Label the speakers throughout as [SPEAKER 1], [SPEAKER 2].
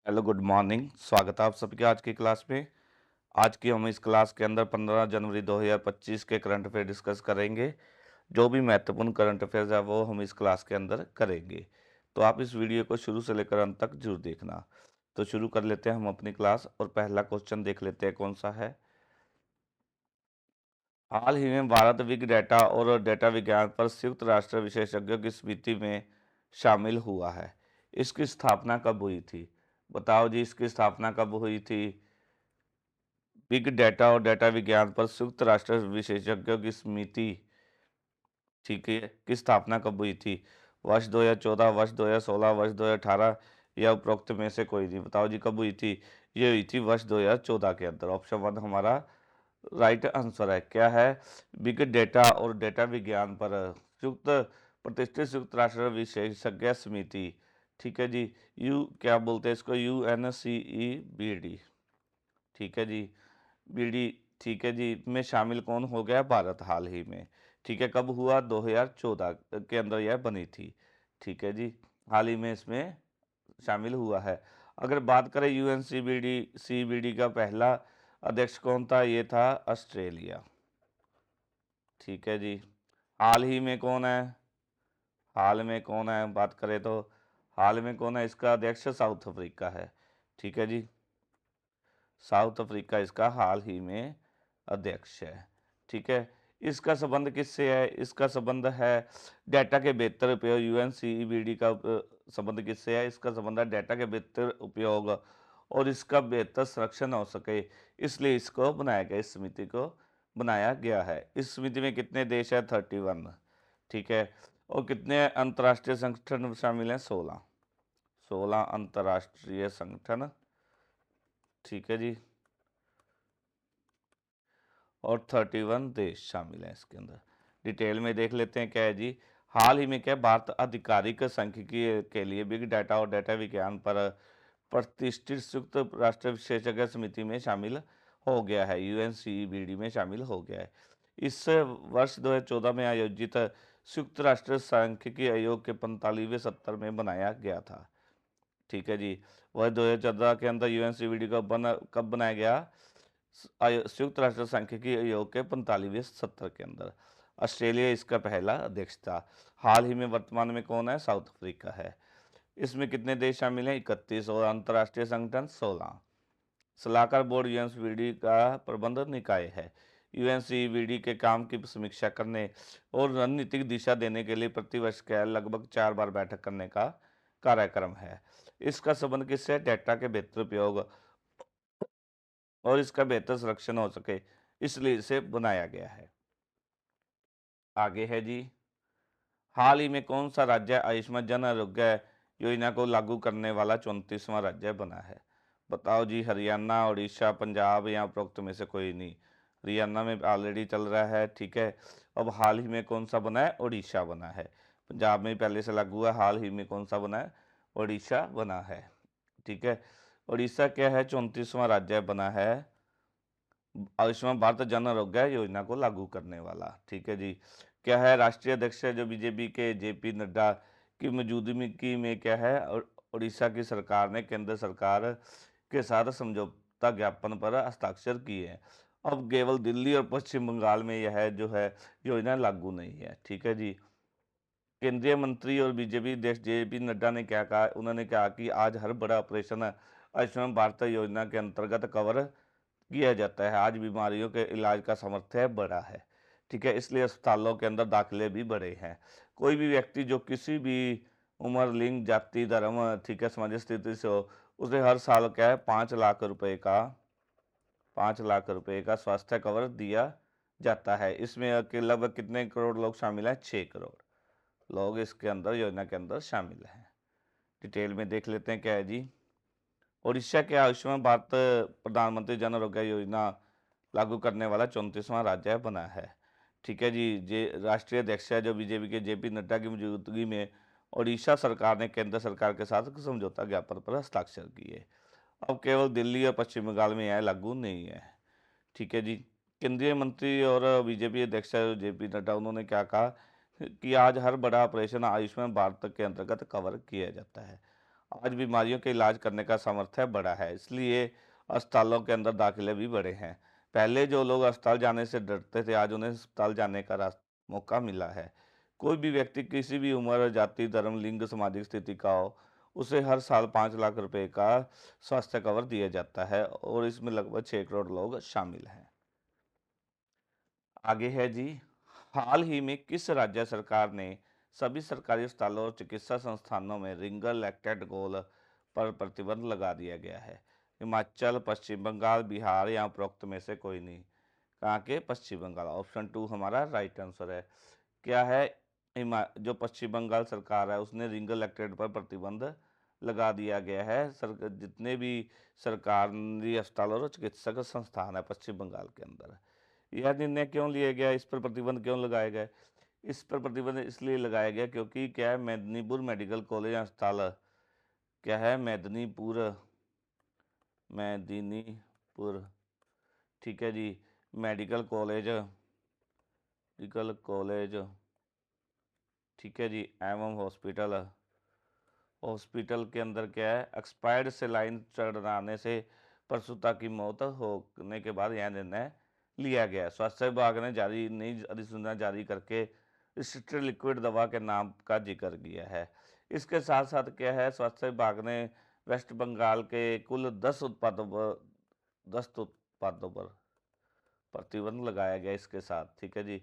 [SPEAKER 1] Hello good morning. स्वागत है आप सबके आज की क्लास में। आज की हम इस क्लास के अंदर 15 जनवरी 2025 के करंट अफेयर डिस्कस करेंगे। जो भी महत्वपूर्ण करंट अफेयर्स है वो हम इस क्लास के अंदर करेंगे। तो आप इस वीडियो को शुरू से लेकर अंत तक जरूर देखना। तो शुरू कर लेते हैं हम अपनी क्लास और पहला क्वेश्चन देख लेते हैं कौन सा है। हाल ही में भारत बिग डेटा और डेटा विज्ञान पर संयुक्त राष्ट्र विशेषज्ञों की समिति में शामिल हुआ है। इसकी स्थापना कब हुई थी? बताओ जी, इसकी स्थापना कब हुई थी? बिग डेटा और डेटा विज्ञान पर संयुक्त राष्ट्र विशेषज्ञों की समिति, ठीक है, की स्थापना कब हुई थी? वर्ष 2014, वर्ष 2016, वर्ष 2018 या उपरोक्त में से कोई नहीं। बताओ जी कब हुई थी? ये हुई थी वर्ष 2014 के अंदर। ऑप्शन वन हमारा राइट आंसर है। क्या है? बिग डेटा और डेटा विज्ञान पर संयुक्त प्रतिष्ठित संयुक्त राष्ट्र विशेषज्ञ समिति, ठीक है जी। यू क्या बोलते हैं इसको? UNCEBD, ठीक है जी। बीडी, ठीक है जी, में शामिल कौन हो गया? भारत हाल ही में। ठीक है, कब हुआ? 2014 के अंदर यह बनी थी। ठीक है जी, हाल ही में इसमें शामिल हुआ है। अगर बात करें यूएनसीबीडी सीबीडी का पहला अध्यक्ष कौन था? ये था ऑस्ट्रेलिया। ठीक है जी। हाल ही में कौन है? हाल में कौन है बात करें तो हाल में कौन है? इसका अध्यक्ष साउथ अफ्रीका है। ठीक है जी, साउथ अफ्रीका इसका हाल ही में अध्यक्ष है। ठीक है, इसका संबंध किससे है? इसका संबंध है डेटा के बेहतर उपयोग। यूएनसीईबीडी का संबंध किससे है? इसका संबंध है डेटा के बेहतर उपयोग और इसका बेहतर संरक्षण हो सके, इसलिए इसको बनाया गया, इस समिति को बनाया गया है। इस समिति में कितने देश है? 31। ठीक है, और कितने अंतर्राष्ट्रीय संगठन शामिल हैं? 16। 16 अंतर्राष्ट्रीय संगठन, ठीक है जी, और 31 देश शामिल हैं इसके अंदर। डिटेल में देख लेते हैं क्या है जी। हाल ही में क्या भारत आधिकारिक सांख्यिकी के लिए बिग डाटा और डेटा विज्ञान पर प्रतिष्ठित संयुक्त राष्ट्र विशेषज्ञ समिति में शामिल हो गया है। यूएनसीईबीडी में शामिल हो गया है। इस वर्ष 2014 में आयोजित संयुक्त राष्ट्र सांख्यिकी आयोग के 45वें सत्र में बनाया गया था। ठीक है जी, वर्ष 2014 के अंदर यूएनसीईबीडी का कब बनाया गया? संयुक्त राष्ट्र सांख्यिकी आयोग के 45वें सत्र के अंदर। ऑस्ट्रेलिया इसका पहला अध्यक्ष था। हाल ही में वर्तमान में कौन है? साउथ अफ्रीका है। इसमें कितने देश शामिल हैं? 31 और अंतर्राष्ट्रीय संगठन 16। सलाहकार बोर्ड यूएनसीबीडी का प्रबंध निकाय है। यूएनसीबीडी के काम की समीक्षा करने और रणनीतिक दिशा देने के लिए प्रतिवर्ष का लगभग 4 बार बैठक करने का कार्यक्रम है। इसका संबंध किससे? डेटा के बेहतर उपयोग और इसका बेहतर संरक्षण हो सके, इसलिए इसे बनाया गया है। आगे है जी, हाल ही में कौन सा राज्य आयुष्मान जन आरोग्य योजना को लागू करने वाला 34वां राज्य बना है? बताओ जी, हरियाणा, उड़ीसा, पंजाब या उपरोक्त में से कोई नहीं। हरियाणा में ऑलरेडी चल रहा है, ठीक है। अब हाल ही में कौन सा बना है? उड़ीसा बना है। पंजाब में पहले से लागू है, हाल ही में कौन सा बना है? उड़ीसा बना है। ठीक है, उड़ीसा क्या है? 34वां राज्य बना है आयुष्मान भारत जन आरोग्य योजना को लागू करने वाला। ठीक है जी। क्या है? राष्ट्रीय अध्यक्ष है जो बीजेपी के जेपी नड्डा की मौजूदगी में क्या है, उड़ीसा की सरकार ने केंद्र सरकार के साथ समझौता ज्ञापन पर हस्ताक्षर किए हैं। अब केवल दिल्ली और पश्चिम बंगाल में यह जो है योजना लागू नहीं है। ठीक है जी। केंद्रीय मंत्री और बीजेपी अध्यक्ष जेपी नड्डा ने क्या कहा? उन्होंने कहा कि आज हर बड़ा ऑपरेशन आयुष्मान भारत योजना के अंतर्गत कवर किया जाता है। आज बीमारियों के इलाज का सामर्थ्य बड़ा है। ठीक है, इसलिए अस्पतालों के अंदर दाखिले भी बढ़े हैं। कोई भी व्यक्ति जो किसी भी उम्र, लिंग, जाति, धर्म, ठीक है, सामाजिक स्थिति से हो, उसे हर साल क्या है 5 लाख रुपए का स्वास्थ्य कवर दिया जाता है। इसमें लगभग कितने करोड़ लोग शामिल हैं? 6 करोड़ लोग इसके अंदर, योजना के अंदर शामिल हैं। डिटेल में देख लेते हैं क्या है जी। उड़ीसा के आयुष्मान भारत प्रधानमंत्री जन आरोग्य योजना लागू करने वाला 34वां राज्य बना है। ठीक है जी। जे राष्ट्रीय अध्यक्ष है जो बीजेपी के जेपी नड्डा की मौजूदगी में उड़ीसा सरकार ने केंद्र सरकार के साथ समझौता ज्ञापन पर हस्ताक्षर किए। अब केवल दिल्ली और पश्चिम बंगाल में यह लागू नहीं है। ठीक है जी। केंद्रीय मंत्री और बीजेपी अध्यक्ष जेपी नड्डा, उन्होंने क्या कहा कि आज हर बड़ा ऑपरेशन आयुष्मान भारत के अंतर्गत कवर किया जाता है। आज बीमारियों के इलाज करने का सामर्थ्य बड़ा है, इसलिए अस्पतालों के अंदर दाखिले भी बढ़े हैं। पहले जो लोग अस्पताल जाने से डरते थे, आज उन्हें अस्पताल जाने का मौका मिला है। कोई भी व्यक्ति किसी भी उम्र, जाति, धर्म, लिंग, सामाजिक स्थिति का हो, उसे हर साल 5 लाख रुपए का स्वास्थ्य कवर दिया जाता है और इसमें लगभग 6 करोड़ लोग शामिल हैं। आगे है जी, हाल ही में किस राज्य सरकार ने सभी सरकारी अस्पतालों और चिकित्सा संस्थानों में रिंगल एक्टेड गोल पर प्रतिबंध लगा दिया गया है? हिमाचल, पश्चिम बंगाल, बिहार या उपरोक्त में से कोई नहीं। कहाँ के? पश्चिम बंगाल। ऑप्शन 2 हमारा राइट आंसर है। क्या है? जो पश्चिम बंगाल सरकार है उसने रिंगल एक्टेड पर प्रतिबंध लगा दिया गया है। जितने भी सरकारी अस्पताल और चिकित्सक संस्थान है पश्चिम बंगाल के अंदर, यह निर्णय क्यों लिया गया, इस पर प्रतिबंध क्यों लगाया गया? इस पर प्रतिबंध इसलिए लगाया गया क्योंकि क्या है, मेदिनीपुर मेडिकल कॉलेज अस्पताल, क्या है, मेदिनीपुर, ठीक है जी, मेडिकल कॉलेज, ठीक है जी, एवं हॉस्पिटल के अंदर क्या है, एक्सपायर्ड सेलाइन चढ़ाने से प्रसूता की मौत होने के बाद यह निर्णय लिया गया। स्वास्थ्य विभाग ने जारी नई अधिसूचना जारी करके रिस्ट्रिक्टेड लिक्विड दवा के नाम का जिक्र किया है। इसके साथ साथ क्या है, स्वास्थ्य विभाग ने वेस्ट बंगाल के कुल 10 उत्पादों पर प्रतिबंध लगाया गया इसके साथ, ठीक है जी।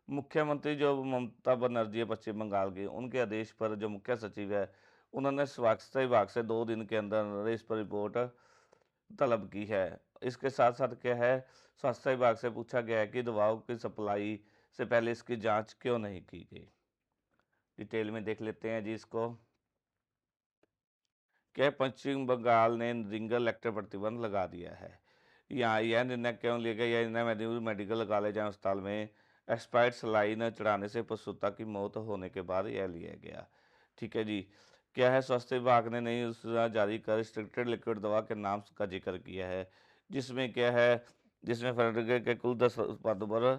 [SPEAKER 1] मुख्यमंत्री जो ममता बनर्जी है पश्चिम बंगाल की, उनके आदेश पर जो मुख्य सचिव है, उन्होंने स्वास्थ्य विभाग से 2 दिन के अंदर इस पर रिपोर्ट तलब की है। इसके साथ साथ क्या है, स्वास्थ्य विभाग से पूछा गया है कि दवाओं की सप्लाई से पहले इसकी जांच क्यों नहीं की गई। डिटेल में देख लेते हैं जी इसको। क्या पश्चिम बंगाल ने रिंगल एक्ट पर प्रतिबंध लगा दिया है? यहाँ यह निर्णय क्यों लिया गया? यह निर्णय मेदिनीपुर मेडिकल कॉलेज एवं अस्पताल में एक्सपायर्ड सलाइन चढ़ाने से प्रसूता की मौत होने के बाद यह लिया गया, ठीक है जी। क्या है, स्वास्थ्य विभाग ने नई सूचना जारी कर रिस्ट्रिक्टेड लिक्विड दवा के नाम का जिक्र किया है, जिसमें क्या है, जिसमें फेडरल के कुल 10 उत्पादों पर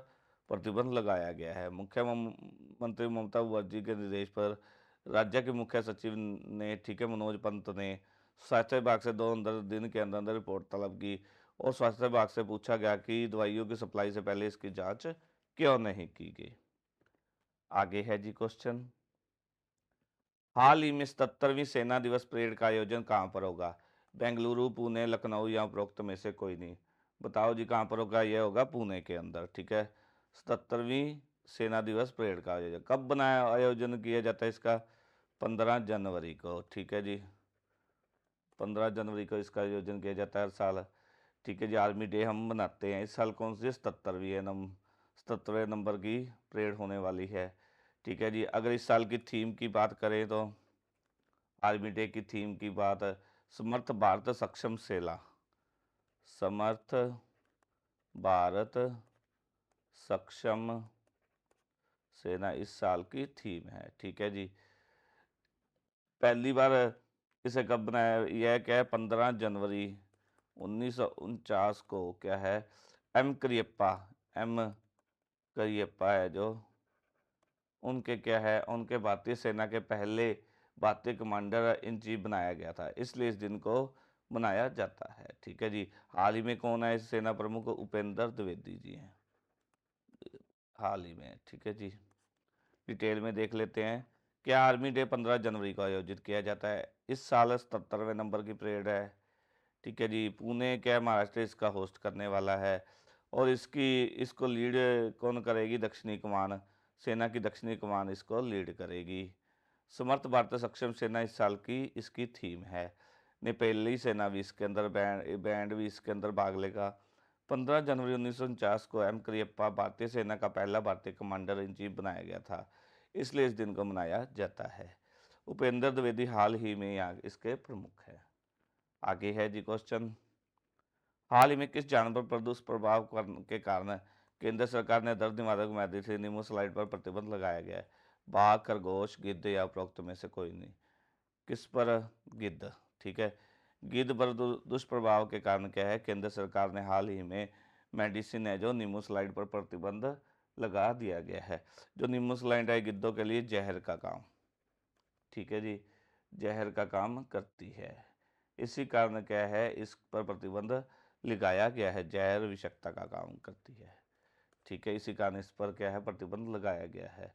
[SPEAKER 1] प्रतिबंध लगाया गया है। मुख्यमंत्री ममता बनर्जी के निर्देश पर राज्य के मुख्य सचिव ने, ठीक है, मनोज पंत ने स्वास्थ्य विभाग से 2 दिन के अंदर अंदर रिपोर्ट तलब की और स्वास्थ्य विभाग से पूछा गया कि दवाइयों की सप्लाई से पहले इसकी जांच क्यों नहीं की गई। आगे है जी क्वेश्चन, हाल ही में 77वीं सेना दिवस परेड का आयोजन कहाँ पर होगा? बेंगलुरु, पुणे, लखनऊ या उपरोक्त में से कोई नहीं। बताओ जी कहाँ पर होगा? यह होगा पुणे के अंदर, ठीक है। 77वीं सेना दिवस परेड का आयोजन कब बनाया, आयोजन किया जाता है इसका? 15 जनवरी को, ठीक है जी, 15 जनवरी को इसका आयोजन किया जाता है हर साल, ठीक है जी। आर्मी डे हम मनाते हैं। इस साल कौन सी? 77वीं है, 77वें नंबर की परेड होने वाली है, ठीक है जी। अगर इस साल की थीम की बात करें तो आर्मी डे की थीम की बात है, समर्थ भारत सक्षम सेना, समर्थ भारत सक्षम सेना इस साल की थीम है, ठीक है जी। पहली बार इसे कब बनाया? यह क्या है, 15 जनवरी 1949 को, क्या है, एम करियप्पा है जो, उनके क्या है, उनके भारतीय सेना के पहले भारतीय कमांडर इन चीफ बनाया गया था, इसलिए इस दिन को मनाया जाता है, ठीक है जी। हाल ही में कौन है इस सेना प्रमुख? उपेंद्र द्विवेदी जी हैं, हाल ही में, ठीक है जी। डिटेल में देख लेते हैं। क्या आर्मी डे 15 जनवरी को आयोजित किया जाता है? इस साल 77वें नंबर की परेड है, ठीक है जी। पुणे, क्या महाराष्ट्र इसका होस्ट करने वाला है और इसको लीड कौन करेगी? दक्षिणी कमान, सेना की दक्षिणी कमान इसको लीड करेगी। समर्थ भारत सक्षम सेना इस साल की इसकी थीम है। नेपाली सेना भी इसके अंदर, बैंड भी इसके अंदर भाग लेगा। 15 जनवरी 1949 को एम करियप्पा भारतीय सेना का पहला भारतीय कमांडर इन चीफ बनाया गया था, इसलिए इस दिन को मनाया जाता है। उपेंद्र द्विवेदी हाल ही में यहाँ इसके प्रमुख है। आगे है जी क्वेश्चन, हाल ही में किस जानवर पर दुष्प्रभाव के कारण केंद्र सरकार ने दर्द निवारक मेडिसिन निमोसाइड पर प्रतिबंध लगाया गया है? बाघ, खरगोश, गिद्ध या उपरोक्त में से कोई नहीं। किस पर? गिद्ध, ठीक है। गिद्ध पर दुष्प्रभाव के कारण क्या है, केंद्र सरकार ने हाल ही में मेडिसिन है जो निमोसाइड पर प्रतिबंध लगा दिया गया है। जो निमोसाइड है गिद्धों के लिए जहर का काम, ठीक है जी। जहर का काम करती है। इसी कारण क्या है, इस पर प्रतिबंध लगाया गया है, जहर विषाक्तता का काम करती है। ठीक है, इसी कारण इस पर क्या है, प्रतिबंध लगाया गया है।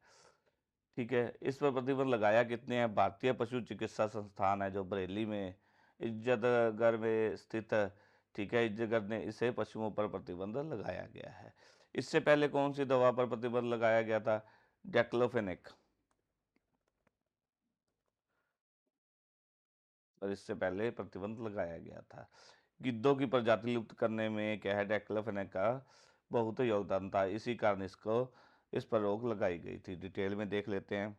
[SPEAKER 1] ठीक है, इस पर प्रतिबंध लगाया कितने हैं, भारतीय पशु चिकित्सा संस्थान है जो बरेली में इज्जतगढ़ में स्थित है। ठीक है, इज्जतगढ़ ने इसे पशुओं पर प्रतिबंध लगाया गया है। इससे पहले कौन सी दवा पर प्रतिबंध लगाया गया था, डेक्लोफेनेक। और इससे पहले प्रतिबंध लगाया गया था। गिद्धों की प्रजाति लुप्त करने में क्या है, डेक्लोफेनेक का बहुत योगदान था, इसी कारण इस पर रोक लगाई गई थी। डिटेल में देख लेते हैं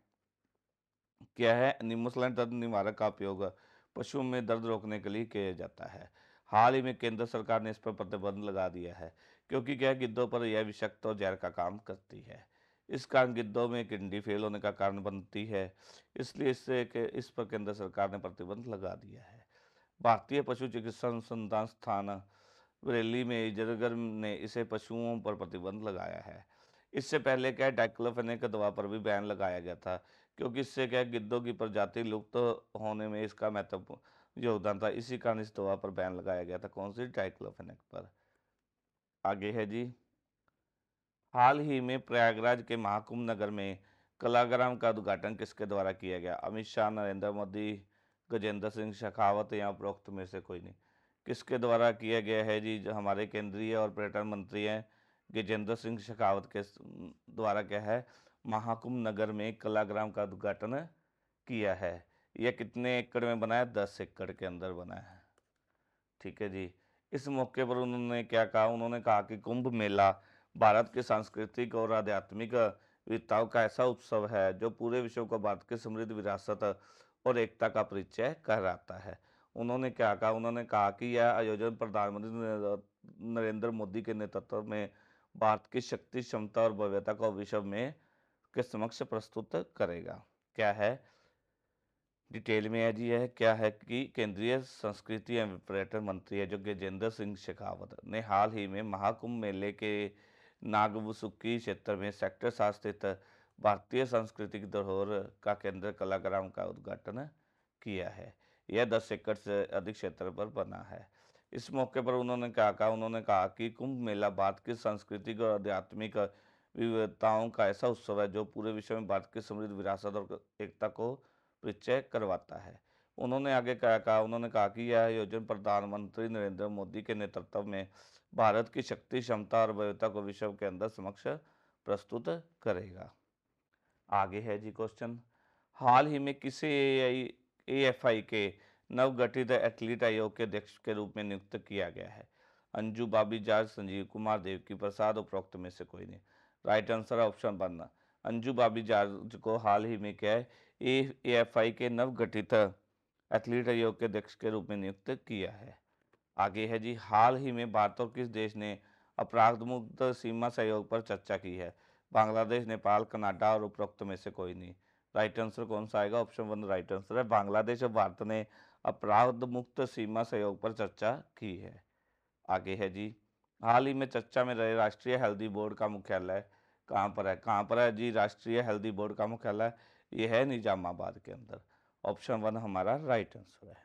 [SPEAKER 1] क्या है। निमोसलाइन दर्द निवारक का उपयोग पशुओं में दर्द रोकने के लिए किया जाता है। हाल ही में केंद्र सरकार ने इस पर प्रतिबंध लगा दिया है, क्योंकि क्या है, गिद्धों पर यह विषाक्त और जहर का काम करती है। इस कारण गिद्धों में किडनी फेल होने का कारण बनती है, इसलिए इस पर केंद्र सरकार ने प्रतिबंध लगा दिया है। भारतीय पशु चिकित्सा अनुसंधान संस्थान बरेली में इजरगर ने इसे पशुओं पर प्रतिबंध लगाया है। इससे पहले क्या है, डाइक्लोफेनेक दवा पर भी बैन लगाया गया था, क्योंकि इससे क्या है, गिद्धों की प्रजाति लुप्त होने में इसका महत्वपूर्ण योगदान था। इसी कारण इस दवा पर बैन लगाया गया था, कौन सी, डाइक्लोफेनेक पर। आगे है जी, हाल ही में प्रयागराज के महाकुंभ नगर में कलाग्राम का उद्घाटन किसके द्वारा किया गया, अमित शाह, नरेंद्र मोदी, गजेंद्र सिंह शेखावत या उपरोक्त में से कोई नहीं। किसके द्वारा किया गया है जी, जो हमारे केंद्रीय और पर्यटन मंत्री हैं गजेंद्र सिंह शेखावत के द्वारा क्या है, महाकुंभ नगर में कलाग्राम का उद्घाटन किया है। यह कितने एकड़ में बना है, 10 एकड़ के अंदर बना है। ठीक है जी, इस मौके पर उन्होंने क्या कहा, उन्होंने कहा कि कुंभ मेला भारत के सांस्कृतिक और आध्यात्मिक विविधताओं का ऐसा उत्सव है जो पूरे विश्व को भारत की समृद्ध विरासत और एकता का परिचय कराता है। उन्होंने क्या कहा, उन्होंने कहा कि यह आयोजन प्रधानमंत्री नरेंद्र मोदी के नेतृत्व में भारत की शक्ति, क्षमता और भव्यता को विश्व में के समक्ष प्रस्तुत करेगा। क्या है, डिटेल में है जी, यह क्या है कि केंद्रीय संस्कृति एवं पर्यटन मंत्री है जो गजेंद्र सिंह शेखावत ने हाल ही में महाकुंभ मेले के नागवसुकी क्षेत्र में सेक्टर 7 स्थित भारतीय सांस्कृतिक धरोहर का केंद्र कलाग्राम का उद्घाटन किया है। यह 10 एकड़ से अधिक क्षेत्र पर बना है। इस मौके पर उन्होंने क्या कहा, उन्होंने कहा कि कुंभ मेला भारत की सांस्कृतिक और आध्यात्मिक विविधताओं का ऐसा उत्सव है जो पूरे विश्व में भारत की समृद्ध विरासत और एकता को परिचय करवाता है। उन्होंने आगे क्या कहा, उन्होंने कहा कि यह आयोजन प्रधानमंत्री नरेंद्र मोदी के नेतृत्व में भारत की शक्ति, क्षमता और भव्यता को विश्व के अंदर समक्ष प्रस्तुत करेगा। आगे है जी क्वेश्चन, हाल ही में किसे एएफआई के नवगठित एथलीट आयोग के अध्यक्ष के रूप में नियुक्त किया गया है, अंजू बाबी जॉर्ज, संजीव कुमार, देवकी प्रसाद, उपरोक्त में से कोई नहीं। राइट आंसर है ऑप्शन 1, अंजू बाबी जॉर्ज को हाल ही में क्या है, एएफआई के नवगठित एथलीट आयोग के अध्यक्ष के रूप में नियुक्त किया है। आगे है जी, हाल ही में भारत और किस देश ने अपराध मुक्त सीमा सहयोग पर चर्चा की है, बांग्लादेश, नेपाल, कनाडा और उपरोक्त में से कोई नहीं। राइट आंसर कौन सा आएगा, ऑप्शन 1 राइट आंसर है, बांग्लादेश और भारत ने अपराध मुक्त सीमा सहयोग पर चर्चा की है। आगे है जी, हाल ही में चर्चा में रहे राष्ट्रीय हल्दी बोर्ड का मुख्यालय कहाँ पर है, कहाँ पर है जी, राष्ट्रीय हल्दी बोर्ड का मुख्यालय ये है निजामाबाद के अंदर। ऑप्शन 1 हमारा राइट आंसर है।